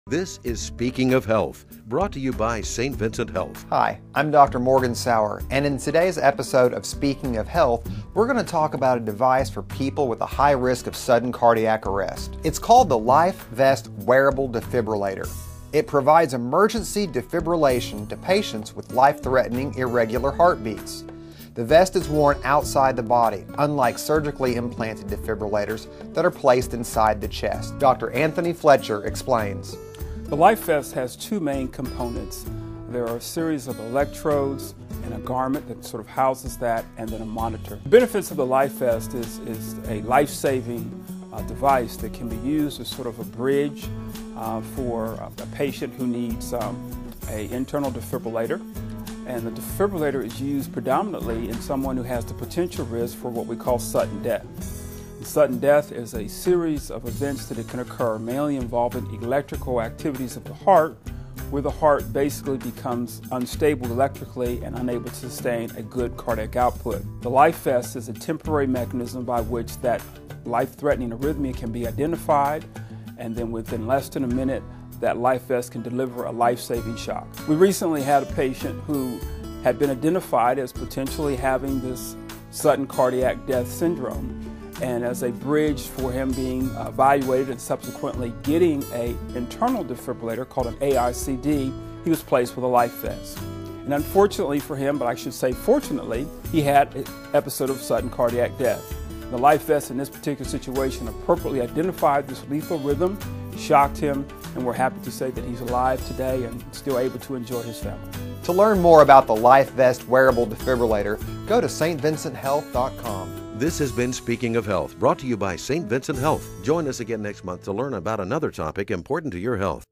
This is Speaking of Health, brought to you by St. Vincent Health. Hi, I'm Dr. Morgan Sauer, and in today's episode of Speaking of Health, we're going to talk about a device for people with a high risk of sudden cardiac arrest. It's called the LifeVest Wearable Defibrillator. It provides emergency defibrillation to patients with life-threatening irregular heartbeats. The vest is worn outside the body, unlike surgically implanted defibrillators that are placed inside the chest. Dr. Anthony Fletcher explains. The LifeVest has two main components. There are a series of electrodes and a garment that sort of houses that, and then a monitor. The benefits of the LifeVest is a life-saving device that can be used as sort of a bridge for a patient who needs an internal defibrillator. And the defibrillator is used predominantly in someone who has the potential risk for what we call sudden death. Sudden death is a series of events that can occur, mainly involving electrical activities of the heart, where the heart basically becomes unstable electrically and unable to sustain a good cardiac output. The LifeVest is a temporary mechanism by which that life-threatening arrhythmia can be identified, and then within less than a minute, that LifeVest can deliver a life-saving shock. We recently had a patient who had been identified as potentially having this sudden cardiac death syndrome. And as a bridge for him being evaluated and subsequently getting an internal defibrillator called an AICD, he was placed with a LifeVest. And unfortunately for him, but I should say fortunately, he had an episode of sudden cardiac death. The LifeVest in this particular situation appropriately identified this lethal rhythm, shocked him, and we're happy to say that he's alive today and still able to enjoy his family. To learn more about the LifeVest Wearable Defibrillator, go to stvincenthealth.com. This has been Speaking of Health, brought to you by St. Vincent Health. Join us again next month to learn about another topic important to your health.